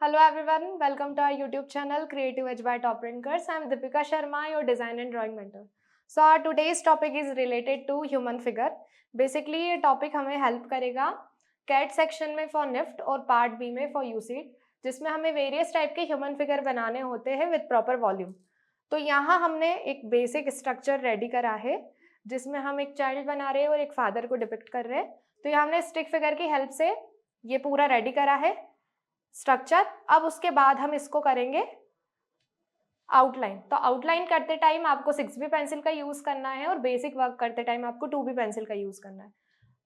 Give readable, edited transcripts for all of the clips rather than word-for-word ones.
Hello everyone, welcome to our YouTube channel Creative Edge by Top Rankers. I am Deepika Sharma, your design and drawing mentor. So our today's topic is related to human figure. Basically ये topic हमें help करेगा CAD section में for NIFT और Part B में for UCIT, जिसमें हमें various type के human figure बनाने होते हैं with proper volume. तो यहाँ हमने एक basic structure ready करा है, जिसमें हम एक child बना रहे हैं और एक father को depict कर रहे हैं. तो यहाँ हमने stick figure की help से ये पूरा ready करा है स्ट्रक्चर. अब उसके बाद हम इसको करेंगे आउटलाइन. तो आउटलाइन करते टाइम आपको 6B पेंसिल का यूज करना है और बेसिक वर्क करते टाइम आपको 2B पेंसिल का यूज करना है.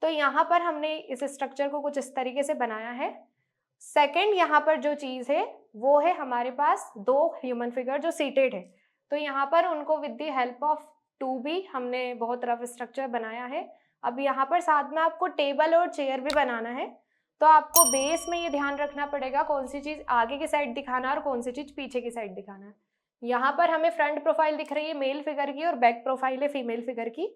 तो यहाँ पर हमने इस स्ट्रक्चर को कुछ इस तरीके से बनाया है. सेकंड यहाँ पर जो चीज है वो है हमारे पास दो ह्यूमन फिगर जो सीटेड है. तो यहाँ पर उनको with the help of 2B हमने बहुत रफ स्ट्रक्चर बनाया है. अब यहाँ पर साथ में आपको टेबल और चेयर भी बनाना है. तो आपको बेस में ये ध्यान रखना पड़ेगा कौन सी चीज आगे की साइड दिखाना है और कौन सी चीज पीछे की साइड दिखाना है. यहाँ पर हमें फ्रंट प्रोफाइल दिख रही है मेल फिगर की और बैक प्रोफाइल है फीमेल फिगर की.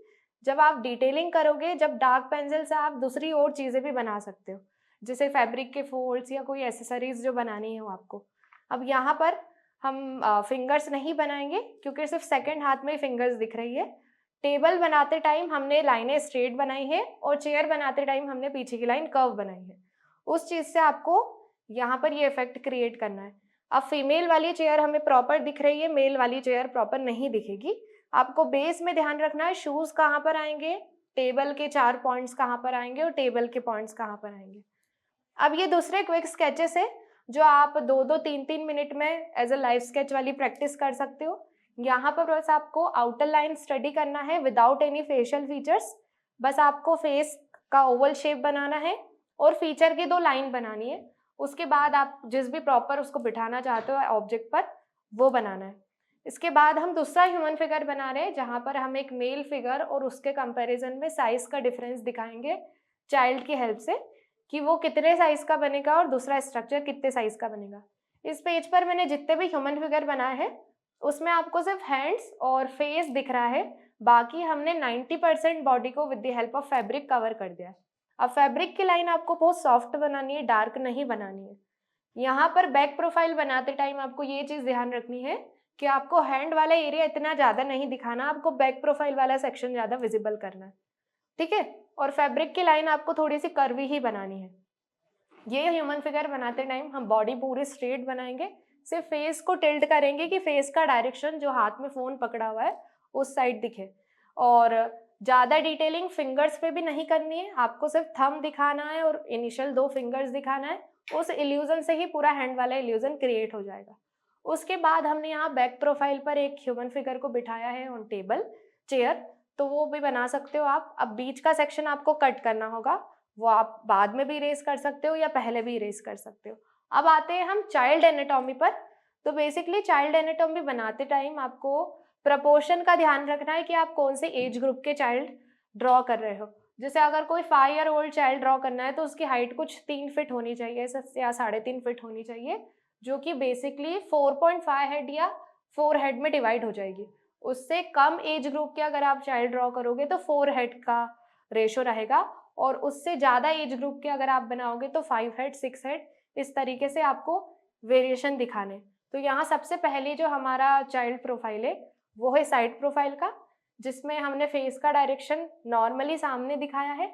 जब आप डिटेलिंग करोगे, जब डार्क पेंसिल से आप दूसरी और चीजें भी बना सकते हो, जैसे फैब्रिक के फोल्ड्स या कोई एसेसरीज जो बनानी हो आपको. अब यहाँ पर हम फिंगर्स नहीं बनाएंगे क्योंकि सिर्फ सेकेंड हाथ में ही फिंगर्स दिख रही है. टेबल बनाते टाइम हमने लाइनें स्ट्रेट बनाई है और चेयर बनाते टाइम हमने पीछे की लाइन कर्व बनाई है. उस चीज से आपको यहाँ पर ये इफेक्ट क्रिएट करना है. अब फीमेल वाली चेयर हमें प्रॉपर दिख रही है, मेल वाली चेयर प्रॉपर नहीं दिखेगी. आपको बेस में ध्यान रखना है शूज कहाँ पर आएंगे, टेबल के 4 पॉइंट्स कहाँ पर आएंगे और टेबल के पॉइंट्स कहाँ पर आएंगे. अब ये दूसरे क्विक स्केचेस है जो आप 2-2, 3-3 मिनट में एज अ लाइव स्केच वाली प्रैक्टिस कर सकते हो. यहाँ पर बस आपको आउटर लाइन स्टडी करना है विदाउट एनी फेशियल फीचर्स. बस आपको फेस का ओवल शेप बनाना है और फीचर की 2 लाइन बनानी है. उसके बाद आप जिस भी प्रॉपर उसको बिठाना चाहते हो ऑब्जेक्ट पर वो बनाना है. इसके बाद हम दूसरा ह्यूमन फिगर बना रहे हैं जहाँ पर हम एक मेल फिगर और उसके कंपैरिजन में साइज का डिफरेंस दिखाएंगे चाइल्ड की हेल्प से कि वो कितने साइज का बनेगा और दूसरा स्ट्रक्चर कितने साइज का बनेगा. इस पेज पर मैंने जितने भी ह्यूमन फिगर बनाए हैं उसमें आपको सिर्फ हैंड्स और फेस दिख रहा है. बाकी हमने 90% बॉडी को with the help of fabric cover कर दिया है. अब फैब्रिक की लाइन आपको बहुत सॉफ्ट बनानी है, डार्क नहीं बनानी है. यहाँ पर बैक प्रोफाइल बनाते टाइम आपको ये चीज ध्यान रखनी है कि आपको हैंड वाला एरिया इतना ज्यादा नहीं दिखाना, आपको बैक प्रोफाइल वाला सेक्शन ज्यादा विजिबल करना है. ठीक है. और फैब्रिक की लाइन आपको थोड़ी सी कर्वी ही बनानी है. ये ह्यूमन फिगर बनाते टाइम हम बॉडी पूरी स्ट्रेट बनाएंगे, सिर्फ फेस को टिल्ट करेंगे कि फेस का डायरेक्शन जो हाथ में फोन पकड़ा हुआ है उस साइड दिखे. और ज़्यादा डिटेलिंग फिंगर्स पे भी नहीं करनी है, आपको सिर्फ थंब दिखाना है और इनिशियल 2 फिंगर्स दिखाना है. उस इल्यूजन से ही पूरा हैंड वाला इल्यूजन क्रिएट हो जाएगा. उसके बाद हमने यहाँ बैक प्रोफाइल पर एक ह्यूमन फिगर को बिठाया है ऑन टेबल चेयर, तो वो भी बना सकते हो आप. अब बीच का सेक्शन आपको कट करना होगा, वो आप बाद में भी इरेज कर सकते हो या पहले भी इरेज कर सकते हो. अब आते हैं हम चाइल्ड एनाटॉमी पर. तो बेसिकली चाइल्ड एनाटॉमी बनाते टाइम आपको प्रपोर्शन का ध्यान रखना है कि आप कौन से एज ग्रुप के चाइल्ड ड्रॉ कर रहे हो. जैसे अगर कोई 5 ईयर ओल्ड चाइल्ड ड्रॉ करना है तो उसकी हाइट कुछ 3 फीट होनी चाहिए या 3.5 फीट होनी चाहिए, जो कि बेसिकली 4.5 हेड या 4 हेड में डिवाइड हो जाएगी. उससे कम एज ग्रुप के अगर आप चाइल्ड ड्रॉ करोगे तो 4 हेड का रेशो रहेगा, और उससे ज़्यादा एज ग्रुप के अगर आप बनाओगे तो 5 हेड, 6 हेड, इस तरीके से आपको वेरिएशन दिखाने. तो यहाँ सबसे पहले जो हमारा चाइल्ड प्रोफाइल है वो है साइड प्रोफाइल का, जिसमें हमने फेस का डायरेक्शन नॉर्मली सामने दिखाया है.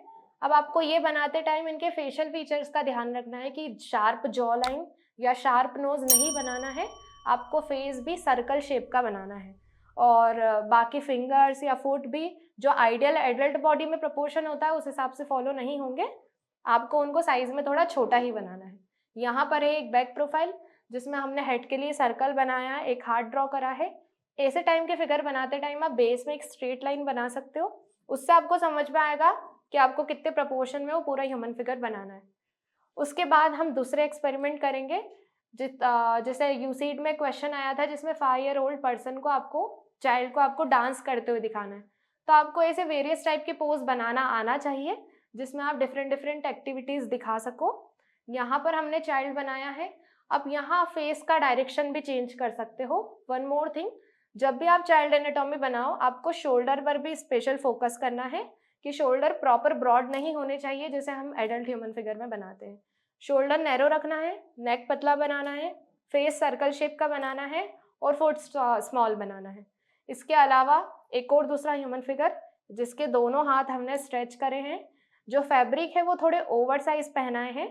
अब आपको ये बनाते टाइम इनके फेशियल फीचर्स का ध्यान रखना है कि शार्प जॉ लाइन या शार्प नोज नहीं बनाना है, आपको फेस भी सर्कल शेप का बनाना है. और बाकी फिंगर्स या फुट भी जो आइडियल एडल्ट बॉडी में प्रपोर्शन होता है उस हिसाब से फॉलो नहीं होंगे, आपको उनको साइज में थोड़ा छोटा ही बनाना है. यहाँ पर है एक बैक प्रोफाइल जिसमें हमने हेड के लिए सर्कल बनाया है, एक हार्ट ड्रॉ करा है. ऐसे टाइम के फिगर बनाते टाइम आप बेस में एक स्ट्रेट लाइन बना सकते हो, उससे आपको समझ में आएगा कि आपको कितने प्रपोर्शन में वो पूरा ह्यूमन फिगर बनाना है. उसके बाद हम दूसरे एक्सपेरिमेंट करेंगे. जैसे यूसीड में क्वेश्चन आया था जिसमें 5 ईयर ओल्ड पर्सन को आपको चाइल्ड को आपको डांस करते हुए दिखाना है. तो आपको ऐसे वेरियस टाइप के पोज बनाना आना चाहिए जिसमें आप डिफरेंट डिफरेंट एक्टिविटीज दिखा सको. यहाँ पर हमने चाइल्ड बनाया है. अब यहाँ फेस का डायरेक्शन भी चेंज कर सकते हो. वन मोर थिंग, जब भी आप चाइल्ड एनाटॉमी बनाओ आपको शोल्डर पर भी स्पेशल फोकस करना है कि शोल्डर प्रॉपर ब्रॉड नहीं होने चाहिए जैसे हम एडल्ट ह्यूमन फिगर में बनाते हैं. शोल्डर नैरो रखना है, नेक पतला बनाना है, फेस सर्कल शेप का बनाना है और फुट स्मॉल बनाना है। इसके अलावा एक और दूसरा ह्यूमन फिगर जिसके दोनों हाथ हमने स्ट्रेच करे हैं। जो फैब्रिक है वो थोड़े ओवर साइज पहनाए हैं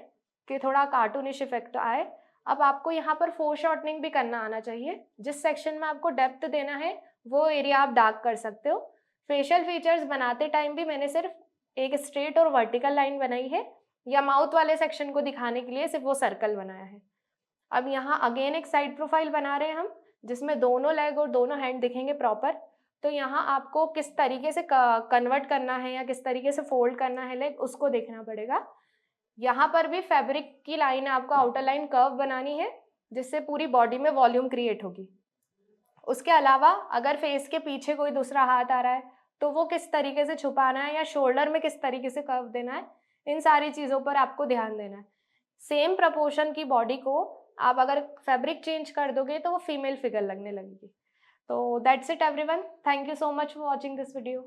कि थोड़ा कार्टूनिश इफेक्ट आए। अब आपको यहाँ पर फोरशॉर्टनिंग भी करना आना चाहिए। जिस सेक्शन में आपको डेप्थ देना है वो एरिया आप डार्क कर सकते हो। फेशियल फीचर्स बनाते टाइम भी मैंने सिर्फ एक स्ट्रेट और वर्टिकल लाइन बनाई है, या माउथ वाले सेक्शन को दिखाने के लिए सिर्फ वो सर्कल बनाया है। अब यहाँ अगेन एक साइड प्रोफाइल बना रहे हैं हम, जिसमें दोनों लेग और दोनों हैंड दिखेंगे प्रॉपर। तो यहाँ आपको किस तरीके से कन्वर्ट करना है या किस तरीके से फोल्ड करना है लेग, उसको देखना पड़ेगा। यहाँ पर भी फैब्रिक की लाइन आपको आउटर लाइन कर्व बनानी है, जिससे पूरी बॉडी में वॉल्यूम क्रिएट होगी। उसके अलावा अगर फेस के पीछे कोई दूसरा हाथ आ रहा है तो वो किस तरीके से छुपाना है, या शोल्डर में किस तरीके से कर्व देना है, इन सारी चीज़ों पर आपको ध्यान देना है। सेम प्रपोर्शन की बॉडी को आप अगर फैब्रिक चेंज कर दोगे तो वो फीमेल फिगर लगने लगेगी। तो that's it everyone, thank you so much for watching this video.